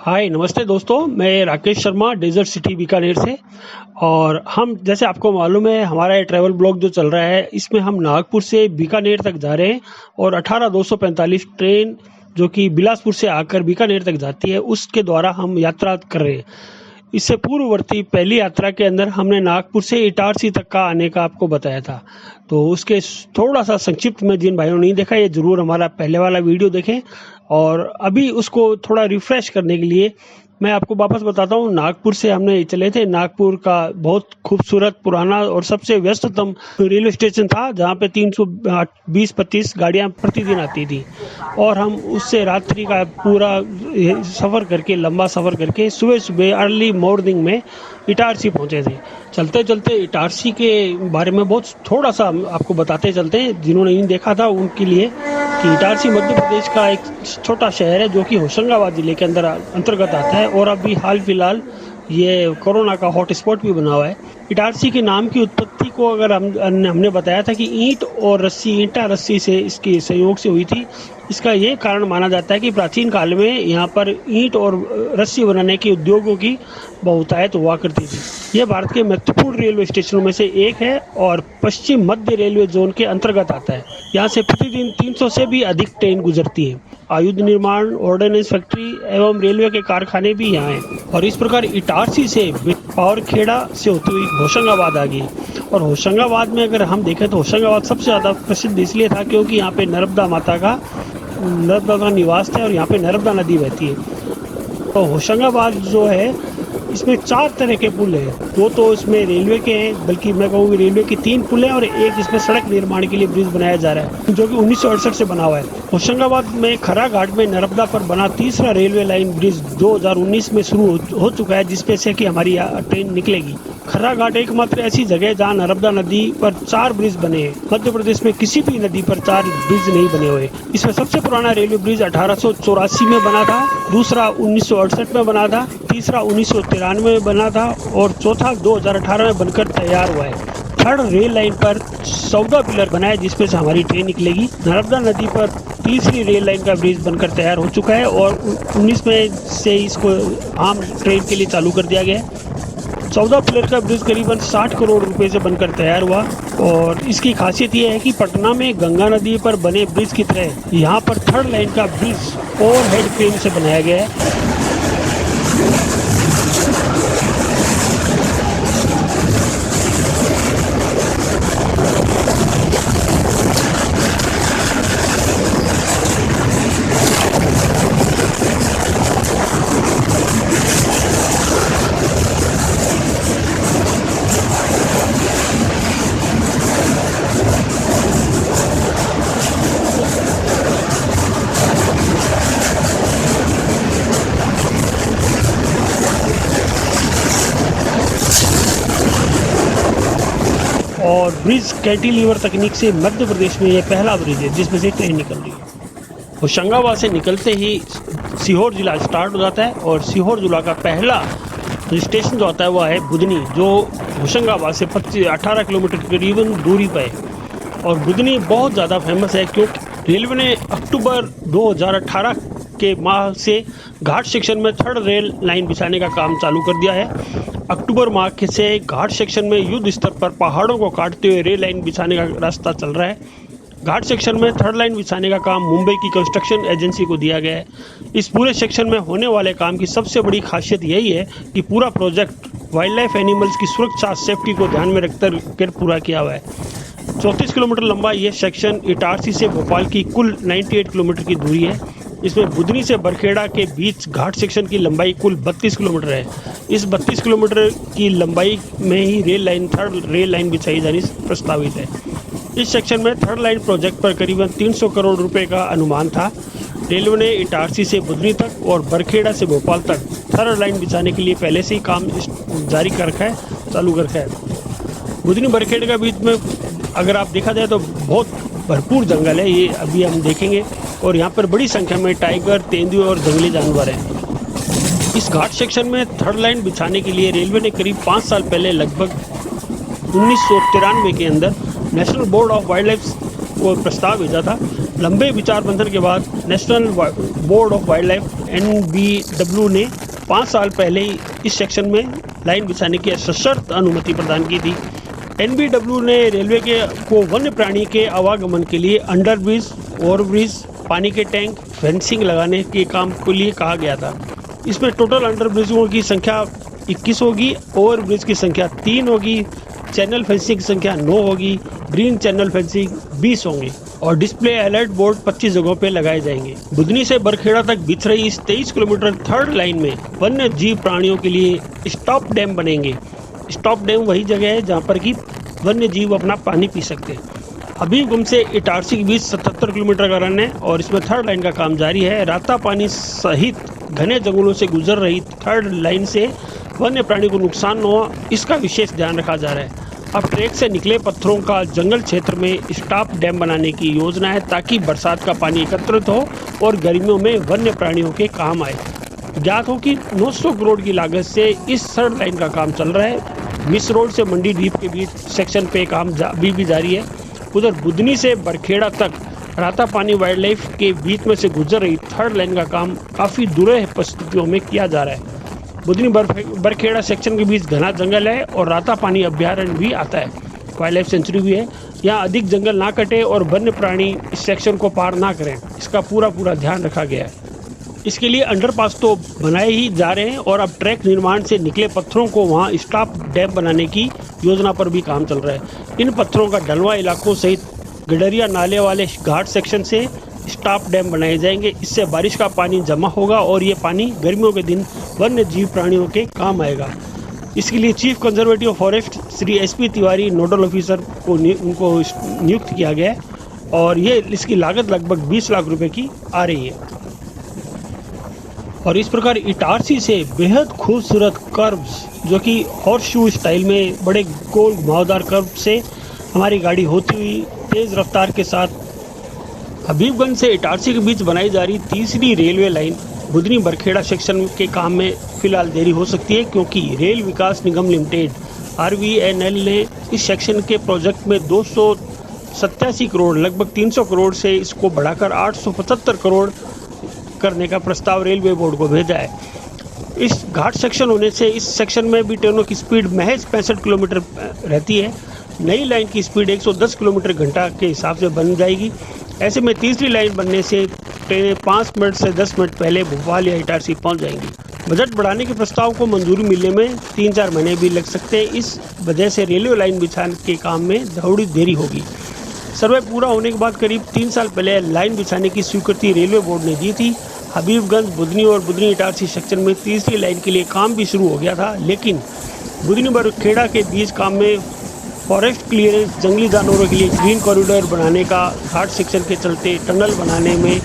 हाय नमस्ते दोस्तों, मैं राकेश शर्मा डेजर्ट सिटी बीकानेर से। और हम जैसे आपको मालूम है हमारा ये ट्रैवल ब्लॉग जो चल रहा है इसमें हम नागपुर से बीकानेर तक जा रहे हैं और 18245 ट्रेन जो कि बिलासपुर से आकर बीकानेर तक जाती है उसके द्वारा हम यात्रा कर रहे हैं। इससे पूर्ववर्ती पहली यात्रा के अंदर हमने नागपुर से इटारसी तक का आने का आपको बताया था, तो उसके थोड़ा सा संक्षिप्त में जिन भाइयों ने नहीं देखा ये जरूर हमारा पहले वाला वीडियो देखें। और अभी उसको थोड़ा रिफ्रेश करने के लिए मैं आपको वापस बताता हूँ। नागपुर से हमने चले थे। नागपुर का बहुत खूबसूरत पुराना और सबसे व्यस्ततम रेलवे स्टेशन था जहाँ पे 320-25 गाड़ियाँ प्रतिदिन आती थी और हम उससे रात्रि का पूरा सफ़र करके लंबा सफ़र करके सुबह सुबह अर्ली मॉर्निंग में इटारसी पहुँचे थे। चलते चलते इटारसी के बारे में बहुत थोड़ा सा आपको बताते चलते हैं जिन्होंने नहीं देखा था उनके लिए कि इटारसी मध्य प्रदेश का एक छोटा शहर है जो कि होशंगाबाद जिले के अंतर्गत आता है और अभी हाल फिलहाल ये कोरोना का हॉट स्पॉट भी बना हुआ है। इटारसी के नाम की उत्पत्ति को अगर हमने बताया था कि ईंट और रस्सी, ईंटा रस्सी से इसकी संयोग से हुई थी। इसका ये कारण माना जाता है कि प्राचीन काल में यहाँ पर ईंट और रस्सी बनाने के उद्योगों की बहुतायत हुआ करती थी। यह भारत के महत्वपूर्ण रेलवे स्टेशनों में से एक है और पश्चिम मध्य रेलवे जोन के अंतर्गत आता है। यहाँ से प्रतिदिन 300 से भी अधिक ट्रेन गुजरती है। आयुध निर्माण, ऑर्डिनेंस फैक्ट्री एवं रेलवे के कारखाने भी यहाँ हैं। और इस प्रकार इटारसी से पावरखेड़ा से होती हुई होशंगाबाद आ गई। और होशंगाबाद में अगर हम देखें तो होशंगाबाद सबसे ज़्यादा प्रसिद्ध इसलिए था क्योंकि यहाँ पे नर्मदा माता का निवास था और यहाँ पे नर्मदा नदी बहती है। तो होशंगाबाद जो है इसमें 4 तरह के पुल हैं। 2 तो इसमें रेलवे के हैं, बल्कि मैं कहूँगी रेलवे की 3 पुल हैं और एक इसमें सड़क निर्माण के लिए ब्रिज बनाया जा रहा है जो कि 1968 से बना हुआ है। होशंगाबाद में खरा घाट में नर्मदा पर बना तीसरा रेलवे लाइन ब्रिज 2019 में शुरू हो चुका है जिसपे से कि हमारी ट्रेन निकलेगी। खरा घाट एकमात्र ऐसी जगह है जहाँ नर्मदा नदी पर 4 ब्रिज बने हैं। मध्य प्रदेश में किसी भी नदी पर 4 ब्रिज नहीं बने हुए। इसमें सबसे पुराना रेलवे ब्रिज 1884 में बना था, दूसरा 1968 में बना था, तीसरा 1993 में बना था और चौथा 2018 में बनकर तैयार हुआ है। थर्ड रेल लाइन पर 14 पिलर बनाए जिसमें से हमारी ट्रेन निकलेगी। नर्मदा नदी पर तीसरी रेल लाइन का ब्रिज बनकर तैयार हो चुका है और 19 में से इसको आम ट्रेन के लिए चालू कर दिया गया है। 14 पिलर का ब्रिज करीबन 60 करोड़ रुपए से बनकर तैयार हुआ और इसकी खासियत यह है कि पटना में गंगा नदी पर बने ब्रिज की तरह यहाँ पर थर्ड लाइन का ब्रिज ओवरहेड क्रेन से बनाया गया है। और ब्रिज कैंटिलीवर तकनीक से मध्य प्रदेश में यह पहला ब्रिज है जिसमें से ट्रेन निकल रही है। होशंगाबाद से निकलते ही सीहोर जिला स्टार्ट हो जाता है और सीहोर जिला का पहला स्टेशन जो आता है वह है बुधनी, जो होशंगाबाद से 18 किलोमीटर करीबन दूरी पर है। और बुधनी बहुत ज़्यादा फेमस है क्योंकि रेलवे ने अक्टूबर 2018 के माह से घाट सेक्शन में थर्ड रेल लाइन बिछाने का काम चालू कर दिया है। अक्टूबर माह से घाट सेक्शन में युद्ध स्तर पर पहाड़ों को काटते हुए रेल लाइन बिछाने का रास्ता चल रहा है। घाट सेक्शन में थर्ड लाइन बिछाने का काम मुंबई की कंस्ट्रक्शन एजेंसी को दिया गया है। इस पूरे सेक्शन में होने वाले काम की सबसे बड़ी खासियत यही है कि पूरा प्रोजेक्ट वाइल्ड लाइफ एनिमल्स की सुरक्षा सेफ्टी को ध्यान में रखकर पूरा किया हुआ है। 34 किलोमीटर लंबा ये सेक्शन इटारसी से भोपाल की कुल 98 किलोमीटर की दूरी है। इसमें बुधनी से बरखेड़ा के बीच घाट सेक्शन की लंबाई कुल 32 किलोमीटर है। इस 32 किलोमीटर की लंबाई में ही थर्ड रेल लाइन बिछाई जानी प्रस्तावित है। इस सेक्शन में थर्ड लाइन प्रोजेक्ट पर करीबन 300 करोड़ रुपए का अनुमान था। रेलवे ने इटारसी से बुधनी तक और बरखेड़ा से भोपाल तक थर्ड लाइन बिछाने के लिए पहले से ही काम जारी कर रखा है, चालू कर रखा है। बुधनी बरखेड़ा के बीच में अगर आप देखा जाए तो बहुत भरपूर जंगल है, ये अभी हम देखेंगे। और यहाँ पर बड़ी संख्या में टाइगर, तेंदुए और जंगली जानवर हैं। इस घाट सेक्शन में थर्ड लाइन बिछाने के लिए रेलवे ने करीब 5 साल पहले लगभग 1993 के अंदर national board of wild life को प्रस्ताव भेजा था। लंबे विचार मंथन के बाद national board of wild life NBW ने 5 साल पहले ही इस सेक्शन में लाइन बिछाने की सशर्त अनुमति प्रदान की थी। NBW ने रेलवे को वन्य प्राणी के आवागमन के लिए अंडरब्रिज, ओवरब्रिज, पानी के टैंक, फेंसिंग लगाने के काम के लिए कहा गया था। इसमें टोटल अंडरब्रिजों की संख्या 21 होगी, ओवरब्रिज की संख्या 3 होगी, चैनल फेंसिंग की संख्या 9 होगी, ग्रीन चैनल फेंसिंग 20 होंगे और डिस्प्ले अलर्ट बोर्ड 25 जगहों पे लगाए जाएंगे। बुधनी से बरखेड़ा तक बिछ रही इस 23 किलोमीटर थर्ड लाइन में वन्य जीव प्राणियों के लिए स्टॉप डैम बनेंगे। स्टॉप डैम वही जगह है जहाँ पर कि वन्य जीव अपना पानी पी सकते हैं। हबीबगंज से इटारसी के बीच 77 किलोमीटर का रन है और इसमें थर्ड लाइन का काम जारी है। राता पानी सहित घने जंगलों से गुजर रही थर्ड लाइन से वन्य प्राणी को नुकसान न हो, इसका विशेष ध्यान रखा जा रहा है। अब ट्रैक से निकले पत्थरों का जंगल क्षेत्र में स्टॉप डैम बनाने की योजना है ताकि बरसात का पानी एकत्रित हो और गर्मियों में वन्य प्राणियों के काम आए। ज्ञात हो कि 900 करोड़ की लागत से इस थर्ड लाइन का काम चल रहा है। मिस रोड से मंडी डीप के बीच सेक्शन पे काम अभी भी जारी है। उधर बुधनी से बरखेड़ा तक राता पानी वाइल्ड लाइफ के बीच में से गुजर रही थर्ड लाइन का काम काफ़ी दुर्लभ परिस्थितियों में किया जा रहा है। बुधनी बरखेड़ा सेक्शन के बीच घना जंगल है और राता पानी अभ्यारण्य भी आता है, वाइल्ड लाइफ सेंचुरी भी है। यहाँ अधिक जंगल ना कटे और वन्य प्राणी इस सेक्शन को पार ना करें, इसका पूरा ध्यान रखा गया है। इसके लिए अंडरपास तो बनाए ही जा रहे हैं और अब ट्रैक निर्माण से निकले पत्थरों को वहाँ स्टॉप डैम बनाने की योजना पर भी काम चल रहा है। इन पत्थरों का ढलवा इलाकों सहित गडरिया नाले वाले घाट सेक्शन से स्टॉप डैम बनाए जाएंगे। इससे बारिश का पानी जमा होगा और ये पानी गर्मियों के दिन वन्य जीव प्राणियों के काम आएगा। इसके लिए chief conservative forest Shri SP Tiwari nodal officer को उनको नियुक्त किया गया है और ये इसकी लागत लगभग 20 लाख रुपए की आ रही है। और इस प्रकार इटारसी से बेहद खूबसूरत कर्व्स जो कि हॉर्स शू स्टाइल में बड़े गोल घुमावदार कर्व से हमारी गाड़ी होती हुई तेज़ रफ्तार के साथ हबीबगंज से इटारसी के बीच बनाई जा रही तीसरी railway line Budhni Barkheda section के काम में फिलहाल देरी हो सकती है क्योंकि रेल विकास निगम लिमिटेड RVNL ने इस सेक्शन के प्रोजेक्ट में 287 करोड़ लगभग 300 करोड़ से इसको बढ़ाकर 875 करोड़ करने का प्रस्ताव रेलवे बोर्ड को भेजा है। इस घाट सेक्शन होने से इस सेक्शन में भी ट्रेनों की स्पीड महज 65 किलोमीटर रहती है। नई लाइन की स्पीड 110 किलोमीटर घंटा के हिसाब से बन जाएगी। ऐसे में तीसरी लाइन बनने से ट्रेनें 5 मिनट से 10 मिनट पहले भोपाल या इटारसी पहुंच जाएंगी। बजट बढ़ाने के प्रस्ताव को मंजूरी मिलने में 3-4 महीने भी लग सकते हैं। इस वजह से रेलवे लाइन बिछाने के काम में थोड़ी देरी होगी। सर्वे पूरा होने के बाद करीब 3 साल पहले लाइन बिछाने की स्वीकृति रेलवे बोर्ड ने दी थी। हबीबगंज, बुधनी और बुधनी इटारसी सेक्शन में तीसरी लाइन के लिए काम भी शुरू हो गया था, लेकिन बुधनी बरखेड़ा के बीच काम में फॉरेस्ट क्लियरेंस, जंगली जानवरों के लिए ग्रीन कॉरिडोर बनाने का घाट सेक्शन के चलते टनल बनाने में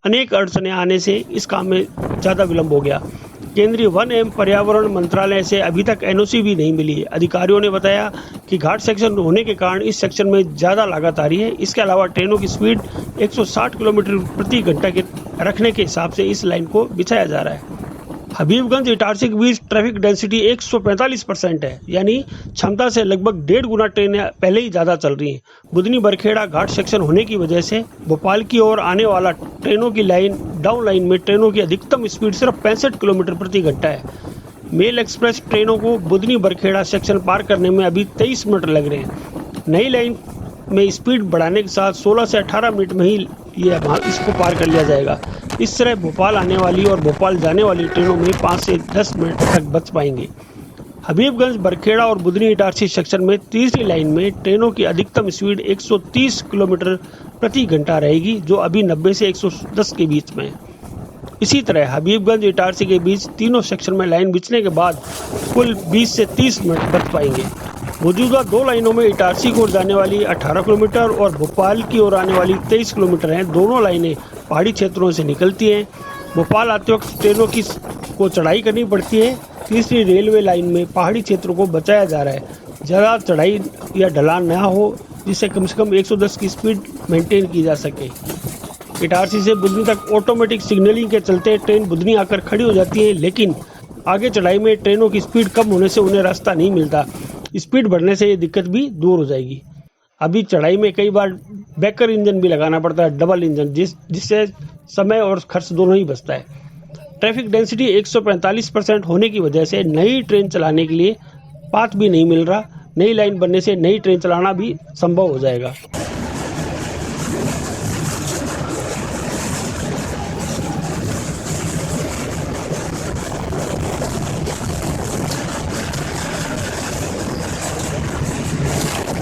अनेक अड़चनें आने से इस काम में ज़्यादा विलंब हो गया। केंद्रीय वन एवं पर्यावरण मंत्रालय से अभी तक NOC भी नहीं मिली है। अधिकारियों ने बताया कि घाट सेक्शन होने के कारण इस सेक्शन में ज़्यादा लागत आ रही है। इसके अलावा ट्रेनों की स्पीड 160 किलोमीटर प्रति घंटा के रखने के हिसाब से इस लाइन को बिछाया जा रहा है। हबीबगंज इटारसी के बीच ट्रैफिक डेंसिटी 145% है, यानी क्षमता से लगभग 1.5 गुना ट्रेनें पहले ही ज़्यादा चल रही हैं। बुधनी बरखेड़ा घाट सेक्शन होने की वजह से भोपाल की ओर आने वाला ट्रेनों की लाइन डाउन लाइन में ट्रेनों की अधिकतम स्पीड सिर्फ 65 किलोमीटर प्रति घंटा है। मेल एक्सप्रेस ट्रेनों को बुधनी बरखेड़ा सेक्शन पार करने में अभी 23 मिनट लग रहे हैं। नई लाइन में स्पीड बढ़ाने के साथ 16 से 18 मिनट में ही इसको पार कर लिया जाएगा। इस तरह भोपाल आने वाली और भोपाल जाने वाली ट्रेनों में 5 से 10 मिनट तक बच पाएंगे। हबीबगंज, बरखेड़ा और बुधनी इटारसी सेक्शन में तीसरी लाइन में ट्रेनों की अधिकतम स्पीड 130 किलोमीटर प्रति घंटा रहेगी, जो अभी 90 से 110 के बीच में है। इसी तरह हबीबगंज इटारसी के बीच तीनों सेक्शन में लाइन बिछने के बाद कुल 20 से 30 मिनट बच पाएंगे। मौजूदा 2 लाइनों में इटारसी की ओर जाने वाली 18 किलोमीटर और भोपाल की ओर आने वाली 23 किलोमीटर हैं। दोनों लाइनें पहाड़ी क्षेत्रों से निकलती हैं। भोपाल आते वक्त ट्रेनों को चढ़ाई करनी पड़ती है। तीसरी रेलवे लाइन में पहाड़ी क्षेत्रों को बचाया जा रहा है, ज़्यादा चढ़ाई या ढलान न हो, जिससे कम से कम 110 की स्पीड मेंटेन की जा सके। इटारसी से बुधनी तक ऑटोमेटिक सिग्नलिंग के चलते ट्रेन बुधनी आकर खड़ी हो जाती है, लेकिन आगे चढ़ाई में ट्रेनों की स्पीड कम होने से उन्हें रास्ता नहीं मिलता। स्पीड बढ़ने से ये दिक्कत भी दूर हो जाएगी। अभी चढ़ाई में कई बार बैकर इंजन भी लगाना पड़ता है, डबल इंजन, जिससे समय और खर्च दोनों ही बचता है। ट्रैफिक डेंसिटी 145% होने की वजह से नई ट्रेन चलाने के लिए पाथ भी नहीं मिल रहा। नई लाइन बनने से नई ट्रेन चलाना भी संभव हो जाएगा।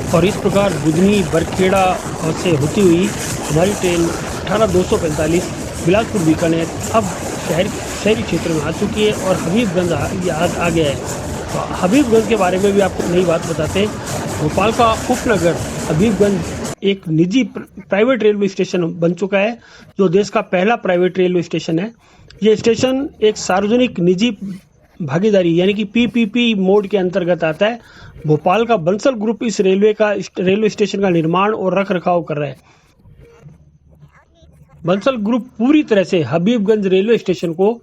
और इस प्रकार बुधनी बरखेड़ा से होती हुई हमारी ट्रेन 18245 बिलासपुर बीकानेर अब शहरी क्षेत्र में आ चुकी है और हबीबगंज आ गया है। तो हबीबगंज के बारे में भी आपको नई बात बताते हैं। भोपाल का उपनगर हबीबगंज एक निजी प्राइवेट रेलवे स्टेशन बन चुका है, जो देश का पहला प्राइवेट रेलवे स्टेशन है। ये स्टेशन एक सार्वजनिक निजी भागीदारी यानी कि पीपीपी मोड के अंतर्गत आता है। भोपाल का बंसल ग्रुप इस रेलवे स्टेशन का निर्माण और रख रखाव कर रहा है। बंसल ग्रुप पूरी तरह से हबीबगंज रेलवे स्टेशन को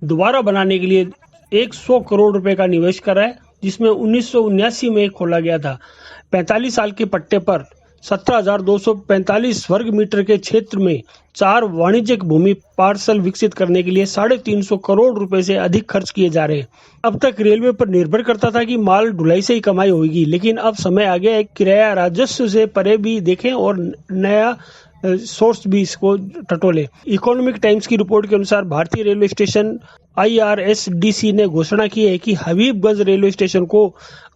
दोबारा बनाने के लिए 100 करोड़ रुपए का निवेश कर रहा है, जिसमें 1979 में खोला गया था। 45 साल के पट्टे पर 17,245 वर्ग मीटर के क्षेत्र में 4 वाणिज्यिक भूमि पार्सल विकसित करने के लिए 350 करोड़ रुपए से अधिक खर्च किए जा रहे हैं। अब तक रेलवे पर निर्भर करता था कि माल ढुलाई से ही कमाई होगी, लेकिन अब समय आ गया है किराया राजस्व से परे भी देखें और नया सोर्स भी इसको टटोले। इकोनॉमिक टाइम्स की रिपोर्ट के अनुसार भारतीय रेलवे स्टेशन IRSDC ने घोषणा की है कि हबीबगंज रेलवे स्टेशन को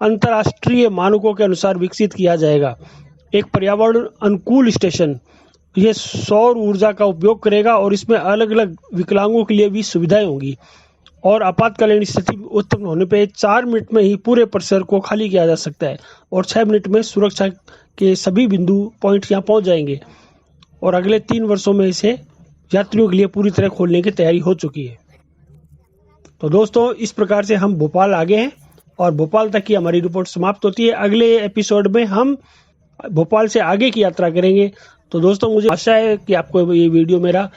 अंतर्राष्ट्रीय मानकों के अनुसार विकसित किया जाएगा। एक पर्यावरण अनुकूल स्टेशन, यह सौर ऊर्जा का उपयोग करेगा और इसमें अलग अलग विकलांगों के लिए भी सुविधाएं होंगी और आपातकालीन स्थिति उत्पन्न होने पर 4 मिनट में ही पूरे परिसर को खाली किया जा सकता है और 6 मिनट में सुरक्षा के सभी बिंदु पॉइंट यहाँ पहुंच जाएंगे और अगले 3 वर्षों में इसे यात्रियों के लिए पूरी तरह खोलने की तैयारी हो चुकी है। तो दोस्तों, इस प्रकार से हम भोपाल आ गए हैं और भोपाल तक की हमारी रिपोर्ट समाप्त होती है। अगले एपिसोड में हम भोपाल से आगे की यात्रा करेंगे। तो दोस्तों, मुझे आशा है कि आपको ये वीडियो मेरा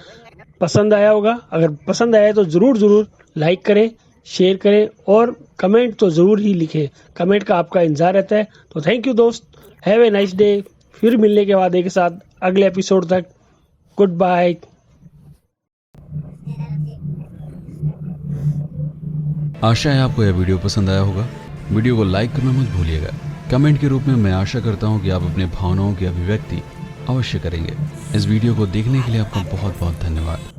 पसंद आया होगा। अगर पसंद आया तो ज़रूर लाइक करें, शेयर करें और कमेंट तो ज़रूर ही लिखें। कमेंट का आपका इंतजार रहता है। तो थैंक यू दोस्त, हैव ए नाइस डे। फिर मिलने के वादे के साथ अगले एपिसोड तक गुड बाय। आशा है आपको यह वीडियो पसंद आया होगा। वीडियो को लाइक करना मत भूलिएगा। कमेंट के रूप में मैं आशा करता हूं कि आप अपने भावनाओं की अभिव्यक्ति अवश्य करेंगे। इस वीडियो को देखने के लिए आपका बहुत बहुत धन्यवाद।